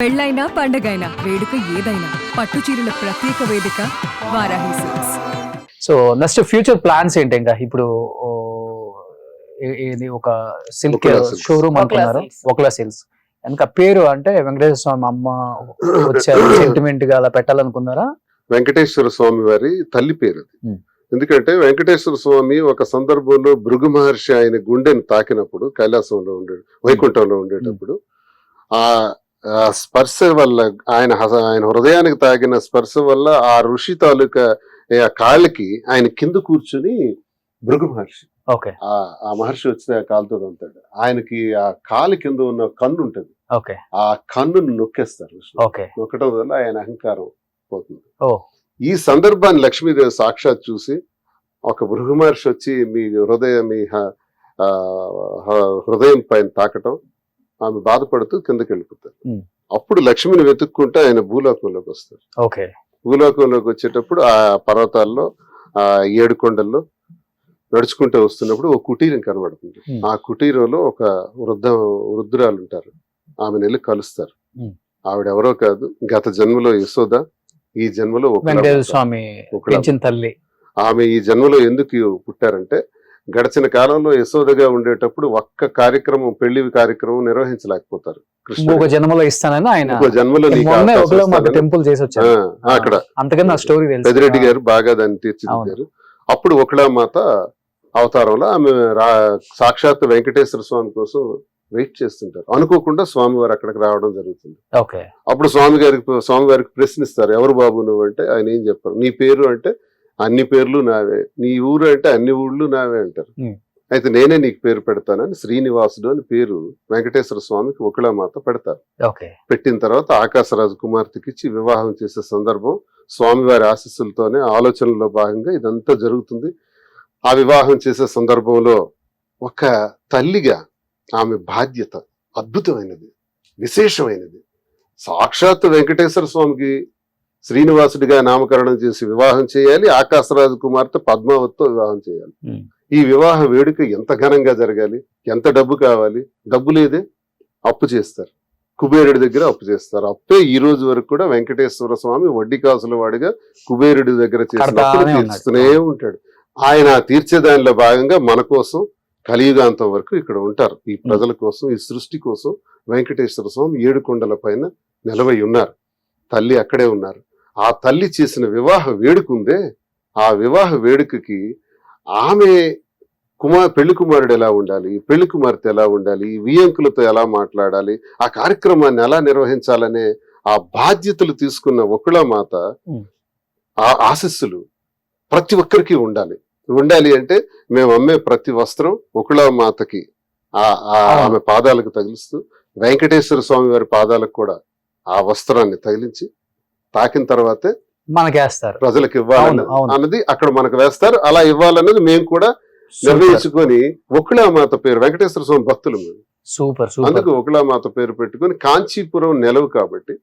పెళ్ళైనా పండగైనా వేడుక ఏదైనా పట్టు చీరల ప్రత్యేక వేదిక Varahi silks. So next future plans ఏంటి? ఇంకా ఇప్పుడు ఇది ఒక సిల్క్ షోరూమ్ అనుకున్నారు, ఒకలా సిల్క్స్. ఇంకా పేరు అంటే వెంకటేశ్వర స్వామి అమ్మ వచ్చారు సెంటిమెంట్ గా అలా పెట్టాలనుకున్నారా? వెంకటేశ్వర స్వామి వారి తల్లి పేరు అది. ఎందుకంటే వెంకటేశ్వర స్వామి ఒక సందర్భంలో భృగు మహర్షి ఆయన గుండెని తాకినప్పుడు, కైలాసంలో వైకుంఠంలో ఉండేటప్పుడు ఆ స్పర్శ వల్ల ఆయన హృదయానికి తాకిన స్పర్శ వల్ల ఆ ఋషి తాలూకా కాళ్ళకి ఆయన కింద కూర్చుని భృగు మహర్షి ఆ మహర్షి వచ్చి ఆ కాలుతో అంటాడు. ఆయనకి ఆ కాలు కింద ఉన్న కన్ను ఉంటది, ఆ కన్నును నొక్కేస్తారు. నొక్కడం వల్ల ఆయన అహంకారం పోతుంది. ఈ సందర్భాన్ని లక్ష్మీదేవి సాక్షాత్ చూసి ఒక భృగు మహర్షి వచ్చి మీ హృదయం పైన తాకటం, ఆమె బాధపడుతూ కిందకి వెళ్ళిపోతారు. అప్పుడు లక్ష్మిని వెతుక్కుంటే ఆయన భూలోకంలోకి వస్తారు. భూలోకంలోకి వచ్చేటప్పుడు ఆ పర్వతాల్లో ఆ 7 కొండల్లో నడుచుకుంటూ వస్తున్నప్పుడు ఒక కుటీరం కనబడుతుంది. ఆ కుటీరంలో ఒక వృద్ధురాలు ఉంటారు. ఆమెను వెళ్ళి కలుస్తారు. ఆవిడెవరో కాదు, గత జన్మలో యశోద, ఈ జన్మలో స్వామి తల్లి. ఆమె ఈ జన్మలో ఎందుకు పుట్టారంటే, గడిచిన కాలంలో యశోదగా ఉండేటప్పుడు ఒక్క కార్యక్రమం, పెళ్లి కార్యక్రమం నిర్వహించలేకపోతారు. ఒక జన్మలో ఇస్తానని ఆయన జన్మలో టెంపుల్ చేసి వచ్చారు. అక్కడ అంతకన్నా స్టోరీ పెద్దిరెడ్డి గారు బాగా దాన్ని తీర్చిదిద్దారు. అప్పుడు ఒకళామాత అవతారంలో ఆమె సాక్షాత్ వెంకటేశ్వర స్వామి కోసం వెయిట్ చేస్తుంటారు. అనుకోకుండా స్వామివారు అక్కడికి రావడం జరుగుతుంది. అప్పుడు స్వామివారికి ప్రశ్నిస్తారు, ఎవరు బాబు నువ్వు అంటే ఆయన ఏం చెప్పారు, నీ పేరు అంటే అన్ని పేర్లు నావే, నీ ఊరు అంటే అన్ని ఊళ్ళు నావే అంటారు. అయితే నేనే నీకు పేరు పెడతానని శ్రీనివాసుడు అని పేరు వెంకటేశ్వర స్వామికి ఒకళామాత పెడతారు. పెట్టిన తర్వాత ఆకాశరాజు కుమార్తెకి ఇచ్చి వివాహం చేసే సందర్భం స్వామివారి ఆశీస్సులతోనే, ఆలోచనలో భాగంగా ఇదంతా జరుగుతుంది. ఆ వివాహం చేసే సందర్భంలో ఒక తల్లిగా ఆమె బాధ్యత అద్భుతమైనది, విశేషమైనది. సాక్షాత్ వెంకటేశ్వర స్వామికి శ్రీనివాసుడిగా నామకరణం చేసి వివాహం చేయాలి, ఆకాశరాజు కుమార్తె పద్మావతితో వివాహం చేయాలి. ఈ వివాహ వేడుక ఎంత ఘనంగా జరగాలి, ఎంత డబ్బు కావాలి? డబ్బు లేదే, అప్పు చేస్తారు. కుబేరుడి దగ్గర అప్పు చేస్తారు. అప్పే ఈ రోజు వరకు కూడా వెంకటేశ్వర స్వామి వడ్డీ కాసుల వాడిగా కుబేరుడి దగ్గర చేసిన అప్పులు తీర్చుతూనే ఉంటాడు. ఆయన తీర్చే దానిలో భాగంగా మన కోసం కలియుగాంతం వరకు ఇక్కడ ఉంటారు. ఈ ప్రజల కోసం, ఈ సృష్టి కోసం వెంకటేశ్వర స్వామి 7 కొండల పైన నిలవై ఉన్నారు. తల్లి అక్కడే ఉన్నారు. ఆ తల్లి చేసిన వివాహ వేడుక ఉందే, ఆ వివాహ వేడుకకి ఆమె పెళ్లి కుమారుడు ఎలా ఉండాలి, పెళ్లి కుమార్తె ఎలా ఉండాలి, వియంకులతో ఎలా మాట్లాడాలి, ఆ కార్యక్రమాన్ని ఎలా నిర్వహించాలనే ఆ బాధ్యతలు తీసుకున్న ఒకళామాత ఆ ఆశీస్సులు ప్రతి ఒక్కరికి ఉండాలి. అంటే మేము అమ్మే ప్రతి వస్త్రం ఒకళామాతకి ఆమె పాదాలకు తగిలిస్తూ, వెంకటేశ్వర స్వామి వారి పాదాలకు కూడా ఆ వస్త్రాన్ని తగిలించి తాకిన తర్వాతే మనకేస్తారు, ప్రజలకు ఇవ్వాలని అన్నది అక్కడ మనకు వేస్తారు. అలా ఇవ్వాలన్నది మేము కూడా నిర్ణయించుకొని ఒకళామాత పేరు, వెంకటేశ్వర స్వామి భక్తులు మేము. సూపర్. అందుకు ఒకళామాత పేరు పెట్టుకుని కాంచీపురం నెలవు కాబట్టి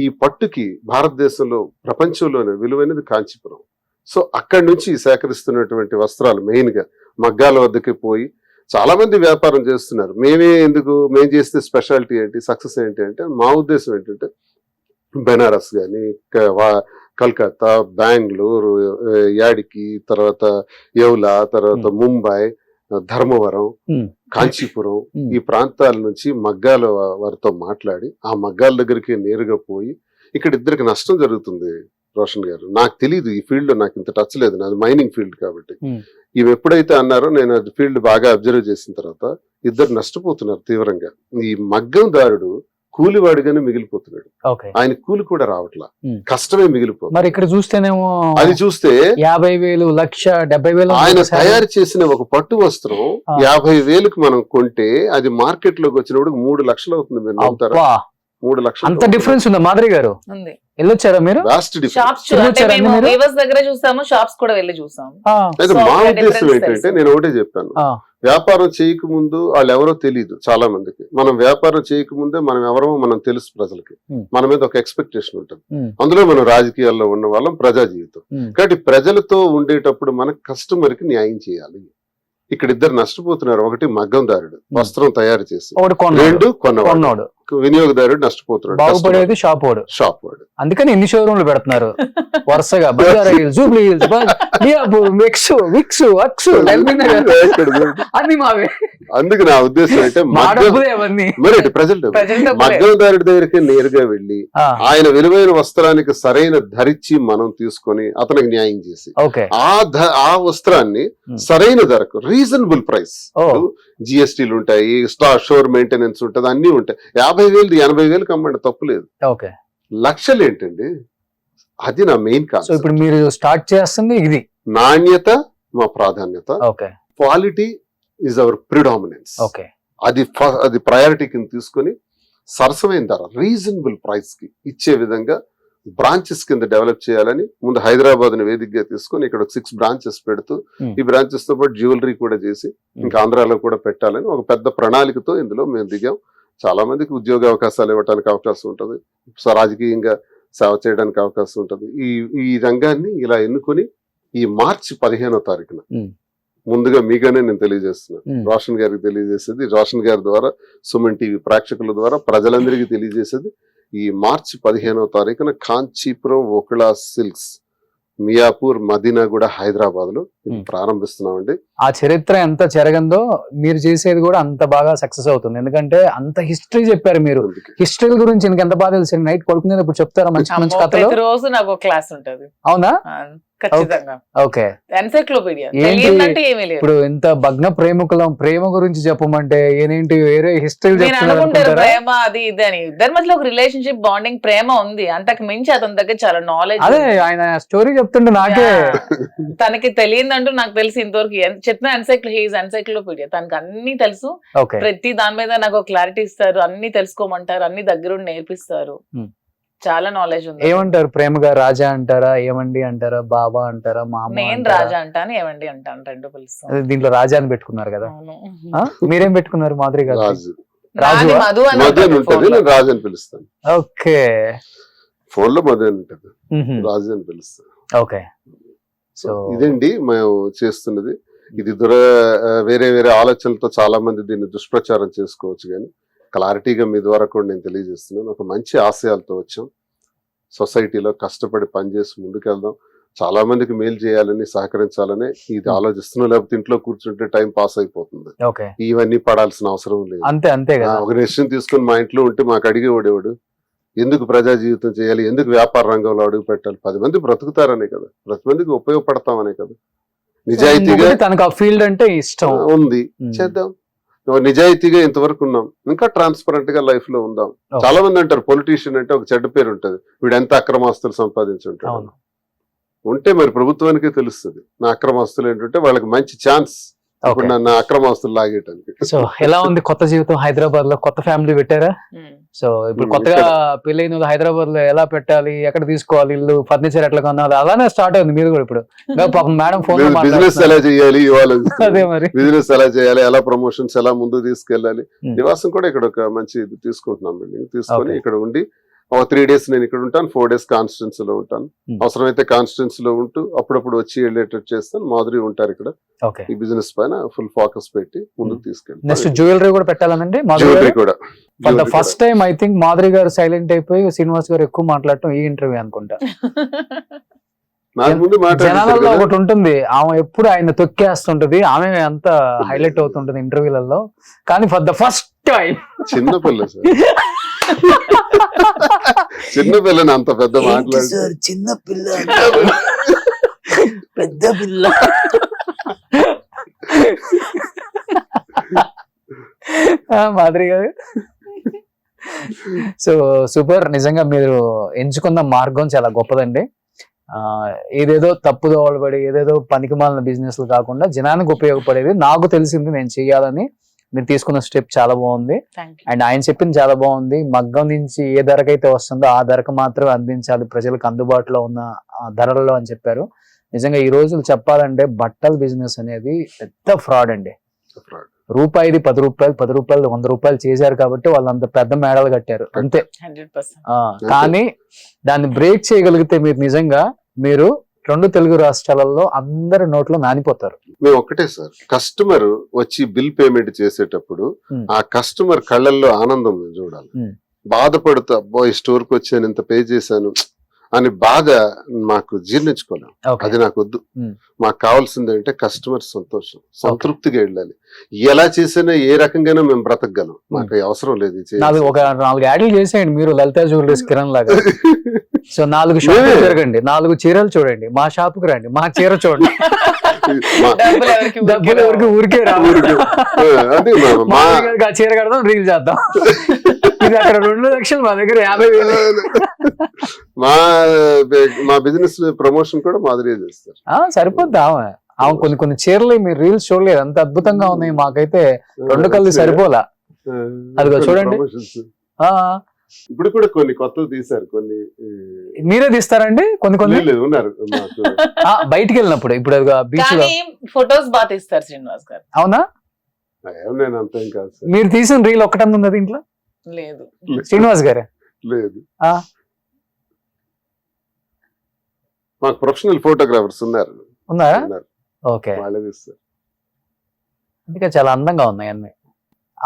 ఈ పట్టుకి భారతదేశంలో ప్రపంచంలోనే విలువైనది కాంచీపురం. సో అక్కడి నుంచి సేకరిస్తున్నటువంటి వస్త్రాలు మెయిన్ గా మగ్గాల వద్దకి పోయి చాలా మంది వ్యాపారం చేస్తున్నారు. మేము చేస్తే స్పెషాలిటీ ఏంటి, సక్సెస్ ఏంటి అంటే, మా ఉద్దేశం ఏంటంటే బెనారస్ గాని, కలకత్తా, బెంగళూరు, యాడికి, తర్వాత యౌలా, తర్వాత ముంబై, ధర్మవరం, కాంచీపురం, ఈ ప్రాంతాల నుంచి మగ్గాల వారితో మాట్లాడి ఆ మగ్గాల దగ్గరికి నేరుగా పోయి, ఇక్కడ ఇద్దరికి నష్టం జరుగుతుంది రోషన్ గారు. నాకు తెలియదు ఈ ఫీల్డ్ లో, నాకు ఇంత టచ్ లేదు, నాది మైనింగ్ ఫీల్డ్ కాబట్టి. ఇవి ఎప్పుడైతే అన్నారో నేను అది ఫీల్డ్ బాగా అబ్జర్వ్ చేసిన తర్వాత ఇద్దరు నష్టపోతున్నారు తీవ్రంగా. ఈ మగ్గం దారుడు కూలివాడిగానే మిగిలిపోతున్నాడు, ఆయన కూలి కూడా రావట్లా, కష్టమే మిగిలిపోతుంది. మరి ఇక్కడ చూస్తేనేమో అది చూస్తే 50,000, 1,70,000 ఆయన తయారు చేసిన ఒక పట్టు వస్త్రం 50,000కి మనం కొంటే అది మార్కెట్ లోకి వచ్చినప్పుడు 3 లక్షలు అవుతుంది. మీరు నమ్ముతారా? 3 లక్షలు. అంత డిఫరెన్స్ ఉందా మాధురి గారు? వెళ్ళొచ్చారా మీరు? దగ్గర చూసాము, షాప్స్ కూడా వెళ్ళి చూసాము. అయితే మా ఉద్దేశం ఏంటంటే, నేను ఒకటే చెప్పాను, వ్యాపారం చేయకముందు వాళ్ళు ఎవరో తెలియదు చాలా మందికి. మనం వ్యాపారం చేయకముందే మనం ఎవరో మనం తెలుసు ప్రజలకి, మన మీద ఒక ఎక్స్పెక్టేషన్ ఉంటుంది. అందులో మనం రాజకీయాల్లో ఉన్న వాళ్ళం, ప్రజా జీవితం. కాబట్టి ప్రజలతో ఉండేటప్పుడు మన కస్టమర్ కి న్యాయం చేయాలి. ఇక్కడ ఇద్దరు నష్టపోతున్నారు. ఒకటి మగ్గందారుడు వస్త్రం తయారు చేసి, 2 కొన్నవాడు. వినియోగదారుడు నష్టపోతున్నాడు, బాగుపడేది షాప్ వాడు. షాప్ వాడు. అందుకని ఎన్ని షోరూమ్లు పెడుతున్నారు వరుసగా, బంజారా హిల్స్, జూబ్లీ హిల్స్, మియాపూర్, విక్స్, అన్ని మావే. అందుకు నా ఉద్దేశం అంటే మా డబ్బులే అవన్నీ. మరి ప్రజెంట్ మగ్గందారుడి దగ్గరికి నేరుగా వెళ్ళి ఆయన విలువైన వస్త్రానికి సరైన ధరిచ్చి మనం తీసుకొని అతనికి న్యాయం చేసి ఆ వస్త్రాన్ని సరైన ధరకు రీజనబుల్ ప్రైస్, జిఎస్టీలు ఉంటాయి, షోర్ మెయింటెనెన్స్ ఉంటుంది, అన్ని ఉంటాయి. 50,000 80,000 అమ్మండి, తప్పు లేదు. లక్షలు ఏంటండి, అది నా మెయిన్ కాన్సెప్ట్. ఇప్పుడు మీరు స్టార్ట్ చేస్తుంది ఇది. నాణ్యత మా ప్రాధాన్యత, క్వాలిటీ ఈజ్ అవర్ ప్రిడామినెన్స్. అది ప్రయారిటీ కింద తీసుకొని సరసమైన ధర రీజనబుల్ ప్రైస్ కి ఇచ్చే విధంగా బ్రాంచెస్ కింద డెవలప్ చేయాలని ముందు హైదరాబాద్ ని వేదికగా తీసుకొని ఇక్కడ 6 బ్రాంచెస్ పెడుతూ ఈ బ్రాంచెస్ తో పాటు జ్యువెలరీ కూడా చేసి ఇంకా ఆంధ్రాలో కూడా పెట్టాలని ఒక పెద్ద ప్రణాళికతో ఇందులో మేము దిగాం. చాలా మందికి ఉద్యోగ అవకాశాలు ఇవ్వడానికి అవకాశం ఉంటుంది, రాజకీయంగా సేవ చేయడానికి అవకాశం ఉంటుంది. ఈ రంగాన్ని ఇలా ఎన్నుకొని ఈ మార్చి 15వ తారీఖున ముందుగా మీగానే నేను తెలియజేస్తున్నాను, రోషన్ గారికి తెలియజేసేది, రోషన్ గారి ద్వారా సుమన్ టీవీ ప్రేక్షకుల ద్వారా ప్రజలందరికీ తెలియజేసేది, ఈ మార్చి 15వ తారీఖున కాంచీపురం వకుళా సిల్క్స్, మియాపూర్, మదీనాగూడ, హైదరాబాద్ లో ప్రారంభిస్తున్నామండి. ఆ చరిత్ర ఎంత చెరగందో మీరు చేసేది కూడా అంత బాగా సక్సెస్ అవుతుంది. ఎందుకంటే అంత హిస్టరీ చెప్పారు మీరు. హిస్టరీ గురించి నీకు ఎంత బాగా తెలుసు? నైట్ పడుకునేది ఇప్పుడు చెప్తారా మంచి మంచి కథలు? రోజు నాకు క్లాస్ ఉంటుంది. అవునా? ఓకే. ఇప్పుడు ఇంత భగ్న ప్రేమికులం, ప్రేమ గురించి చెప్పమంటే ఏంటి వేరే హిస్టరీ ప్రేమ అది ఇది అని. ఇద్దరి మధ్యలో ఒక రిలేషన్షిప్ బాండింగ్ ప్రేమ ఉంది, అంతకు మించి అతని దగ్గర చాలా నాలెడ్జ్. అదే ఆయన స్టోరీ చెప్తుంటే నాకే తనకి తెలియదంటూ నాకు తెలిసి ఇంతవరకు చెప్పిన ఎన్సైక్లోపీడియా, తనకి అన్ని తెలుసు. ప్రతి దాని మీద నాకు క్లారిటీ ఇస్తారు, అన్ని తెలుసుకోమంటారు, అన్ని దగ్గరుండి నేర్పిస్తారు. చాలా నాలెడ్జ్ ఉంది. ఏమంటారు ప్రేమగా? రాజా అంటారా, ఏమండి అంటారా, బాబా అంటారా, మామ? నేను రాజా అంటాను, ఏమండి అంటాను, రెండు పిలుస్తాను. దీంట్లో రాజా అని పెట్టుకున్నారు కదా, మీరేం పెట్టుకున్నారు? మాధురి గారు మధు అని పిలుస్తాను. ఓకే. ఫోన్ లో మధు అని ఉంటుంది, రాజు అని పిలుస్తాను. ఓకే. సో ఇదండి మేము చేస్తున్నది. ఇది వేరే వేరే ఆలోచనలతో చాలా మంది దీన్ని దుష్ప్రచారం చేసుకోవచ్చు, కానీ క్లారిటీగా మీ ద్వారా కూడా నేను తెలియజేస్తున్నాను. ఒక మంచి ఆశయాలతో వచ్చాం, సొసైటీలో కష్టపడి పనిచేసి ముందుకెళ్దాం, చాలా మందికి మేలు చేయాలని, సహకరించాలని ఇది ఆలోచిస్తున్నాం. లేకపోతే ఇంట్లో కూర్చుంటే టైం పాస్ అయిపోతుంది, ఇవన్నీ పడాల్సిన అవసరం లేదు. అంతే కదా. ఒక నిశ్చయం తీసుకుని మా ఇంట్లో ఉంటే మాకు అడిగేవాడేవాడు, ఎందుకు ప్రజా జీవితం చేయాలి, ఎందుకు వ్యాపార రంగంలో అడుగు పెట్టాలి, 10 మంది బ్రతుకుతారనే కదా, 10 మందికి ఉపయోగపడతామనే కదా. నిజాయితీగా తనకు ఆ ఫీల్డ్ అంటే ఇష్టం ఉంది, చేద్దాం. నిజాయితీగా ఇంతవరకు ఉన్నాం, ఇంకా ట్రాన్స్పరెంట్ గా లైఫ్ లో ఉందాం. చాలా మంది అంటారు పొలిటీషియన్ అంటే ఒక చెడ్డ పేరు ఉంటది, వీడు ఎంత అక్రమాస్తులు సంపాదించి ఉంటాడు. ఉంటే మరి ప్రభుత్వానికే తెలుస్తుంది నా అక్రమాస్తులు ఏంటంటే, వాళ్ళకి మంచి ఛాన్స్ ఇప్పుడు నన్ను అక్రమాస్తులు లాగేయటానికి. సో ఎలా ఉంది కొత్త జీవితం హైదరాబాద్ లో? కొత్త ఫ్యామిలీ పెట్టారా? సో ఇప్పుడు కొత్తగా పెళ్ళైన హైదరాబాద్ లో ఎలా పెట్టాలి, ఎక్కడ తీసుకోవాలి, ఇల్లు, ఫర్నిచర్ ఎట్లా కొనాలి, అలానే స్టార్ట్ అయింది మీరు కూడా. ఇప్పుడు మేడం ఫోన్ బిజినెస్ ఎలా చేయాలి, అదే మరి బిజినెస్ ఎలా చేయాలి, ఎలా ప్రమోషన్స్ ఎలా ముందుకు తీసుకెళ్ళాలి. నివాసం కూడా ఇక్కడ ఒక మంచి ఇది తీసుకుంటున్నాం, బిల్డింగ్ తీసుకొని ఇక్కడ ఉండి ఒక 3 days నేను ఇక్కడ ఉంటాను, 4 days కాన్స్టిట్యున్సీలో ఉంటాను. అవసరమైతే కాన్స్టిట్యున్సీలో ఉంటూ అప్పుడప్పుడు వచ్చి వెళ్ళేటట్టు చేస్తాను. మాధురి ఉంటారు ఇక్కడ. ఈ బిజినెస్ పైన ఫుల్ ఫోకస్ పెట్టి ముందుకు తీసుకెళ్ళి నెక్స్ట్ జ్యువెలరీ కూడా పెట్టాలనండి. జ్యువెలరీ కూడా first time I think Madhuri గారు సైలెంట్ అయిపోయి శ్రీనివాస్ గారు ఎక్కువ మాట్లాడటం ఈ ఇంటర్వ్యూ అనుకుంటా. జనాలలో ఒకటి ఉంటుంది, ఆమె ఎప్పుడు ఆయన తొక్కేస్తుంటది, ఆమె అంత హైలైట్ అవుతుంటది ఇంటర్వ్యూలలో. కానీ ఫర్ ద ఫస్ట్ టైం చిన్నపిల్ల చిన్నపిల్లని అంత పెద్ద మాట్లాడు, చిన్నపిల్ల పెద్ద పిల్ల. మాధురి గారు సో సూపర్. నిజంగా మీరు ఎంచుకున్న మార్గం చాలా గొప్పదండి. ఏదేదో తప్పుదోవలు పడి ఏదేదో పనికిమాలిన బిజినెస్ కాకుండా జనానికి ఉపయోగపడేది నాకు తెలిసింది నేను చెయ్యాలని మీరు తీసుకున్న స్టెప్ చాలా బాగుంది. అండ్ ఆయన చెప్పింది చాలా బాగుంది. మగ్గం నుంచి ఏ ధరకైతే వస్తుందో ఆ ధరకు మాత్రమే అందించాలి ప్రజలకు అందుబాటులో ఉన్న ధరలలో అని చెప్పారు. నిజంగా ఈ రోజులు చెప్పాలంటే బట్టల బిజినెస్ అనేది పెద్ద ఫ్రాడ్ అండి. రూపాయిది 10 రూపాయలు, 10 రూపాయలు 100 రూపాయలు చేశారు కాబట్టి వాళ్ళు అంత పెద్ద మేడలు కట్టారు అంతే. కానీ దాన్ని బ్రేక్ చేయగలిగితే మీరు నిజంగా మీరు రెండు తెలుగు రాష్ట్రాలలో అందరి నోట్లో నానిపోతారు. మేము ఒకటే సార్, కస్టమర్ వచ్చి బిల్ పేమెంట్ చేసేటప్పుడు ఆ కస్టమర్ కళ్ళల్లో ఆనందం చూడాలి. బాధపడుతూ అబ్బో ఈ స్టోర్ కి వచ్చాను ఇంత పే చేశాను అని బాధ మాకు జీర్ణించుకోలేం. అది నాకు వద్దు. మాకు కావాల్సింది అంటే కస్టమర్ సంతోషం, సంతృప్తిగా వెళ్ళాలి. ఎలా చేసినా ఏ రకంగానూ మేము బ్రతకగలం. మాకు అవసరం లేదు. ఒక 4 యాడ్లు చేసేయండి మీరు, లలితా జ్యువెలరీస్ కిరణ్ లాగా. సో 4 షాపులు తిరగండి, 4 చీరలు చూడండి, మా షాపుకి రండి, మా చీర చూడండి. డబ్బులు ఎవరికి ఊరికే రావు. ఆ చీర కడదాం, రీల్ చేద్దాం. ఇది అక్కడ 2 లక్షలు, మా దగ్గర 50,000. మా బిజినెస్ ప్రమోషన్ కూడా మాదిరిగా చేస్తారు. సరిపోద్ది. ఆమె కొన్ని చీరలు మీరు రీల్స్ చూడలేదు, అంత అద్భుతంగా ఉన్నాయి. మాకైతే 2 కళ్ళు సరిపోలా. అదిగో చూడండి. ఇప్పుడు కూడా కొన్ని కొత్తవి తీసారు. కొన్ని మీరే తీస్తారండి? కొన్ని ఉన్నారు బయటికి వెళ్ళినప్పుడు. ఇప్పుడు బీచ్ లో ఫొటోస్ బాగా తీస్తారు శ్రీనివాస్ గారు. అవునా? నేను అంతేం కాదు. మీరు తీసిన రీల్ ఒక్కటన్నా ఉన్నది ఇంట్లో? లేదు. శ్రీనివాస్ గారే లేదు. మాకు ప్రొఫెషనల్ ఫోటోగ్రాఫర్స్ ఉన్నారా? ఓకే. అందుకే చాలా అందంగా ఉన్నాయి అన్ని.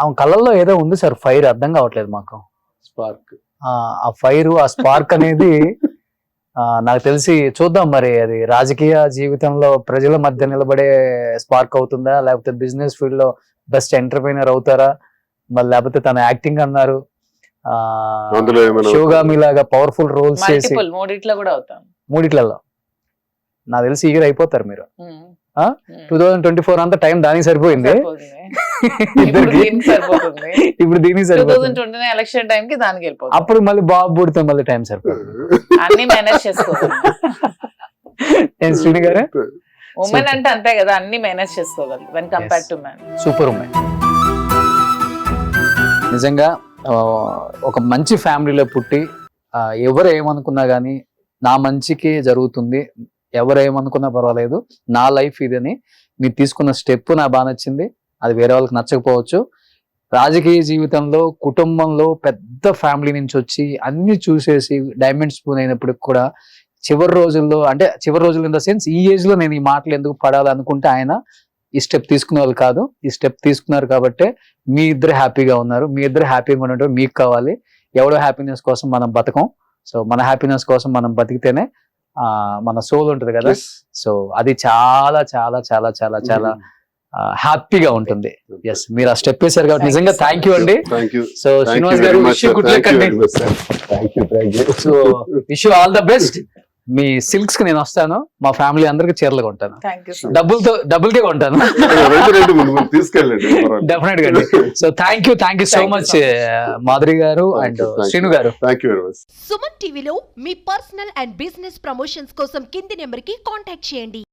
ఆమె కళ్ళల్లో ఏదో ఉంది సార్, ఫైర్. అర్థం కావట్లేదు మాకు. స్పార్క్. ఆ ఫైర్, ఆ స్పార్క్ అనేది నాకు తెలిసి చూద్దాం మరి. అది రాజకీయ జీవితంలో ప్రజల మధ్య నిలబడే స్పార్క్ అవుతుందా, లేకపోతే బిజినెస్ ఫీల్డ్ లో బెస్ట్ ఎంటర్ప్రైనర్ అవుతారా, మరి లేకపోతే తన యాక్టింగ్ అన్నారు శివగామి లాగా పవర్ఫుల్ రోల్స్ చేసి మూడిట్లలో నాకు తెలిసి ఈగర్ అయిపోతారు మీరు. 2024 అంతా టైం దానికి సరిపోయింది. ఇప్పుడు దీనికి సరిపోతుంది. ఎలక్షన్ టైం కి దానికి వెళ్ళిపోతుంది. అప్పుడు మళ్ళీ బాబు పుడితే మళ్ళీ టైం సరిపోతుంది. అన్ని మేనేజ్ చేసుకోవాలి. శ్రీని గారు, ఉమెన్ అంటే అంతే కదా, అన్ని మేనేజ్ చేసుకోగలరు when compare to man. Super women. నిజంగా ఒక మంచి ఫ్యామిలీలో పుట్టి ఎవరు ఏమనుకున్నా గానీ నా మంచికి జరుగుతుంది, ఎవరు ఏమనుకున్నా పర్వాలేదు, నా లైఫ్ ఇదని మీరు తీసుకున్న స్టెప్ నాకు బాగా నచ్చింది. అది వేరే వాళ్ళకి నచ్చకపోవచ్చు. రాజకీయ జీవితంలో, కుటుంబంలో పెద్ద ఫ్యామిలీ నుంచి వచ్చి అన్ని చూసేసి డైమండ్ స్పూన్ అయినప్పటికి కూడా చివరి రోజుల్లో ఇన్ ద సెన్స్ ఈ ఏజ్ లో నేను ఈ మాటలు ఎందుకు పడాలనుకుంటే ఆయన ఈ స్టెప్ తీసుకునే వాళ్ళు కాదు. ఈ స్టెప్ తీసుకున్నారు కాబట్టి మీ ఇద్దరు హ్యాపీగా ఉన్నారు. మీ ఇద్దరు హ్యాపీగా ఉండటం మీకు కావాలి. ఎవడో హ్యాపీనెస్ కోసం మనం బతకం. సో మన హ్యాపీనెస్ కోసం మనం బతికితేనే మన సోల్ ఉంటది కదా. సో అది చాలా చాలా చాలా చాలా చాలా హ్యాపీగా ఉంటుంది. ఎస్, మీరు ఆ స్టెప్ వేసారు కాబట్టి నిజంగా థ్యాంక్ యూ అండి. సో శ్రీనివాస్ గారు, so wish you all the best. Me silks కి నేను వస్తాను, మా ఫ్యామిలీ అందరికి చీరలు కొంటాను, డబ్బులకే కొంటాను డెఫినెట్ గా. So thank you so much Madhuri గారు అండ్ శ్రీను గారు. సుమన్ టీవీలో మీ పర్సనల్ అండ్ బిజినెస్ ప్రమోషన్స్ కోసం కింది నెంబర్ కి కాంటాక్ట్ చేయండి.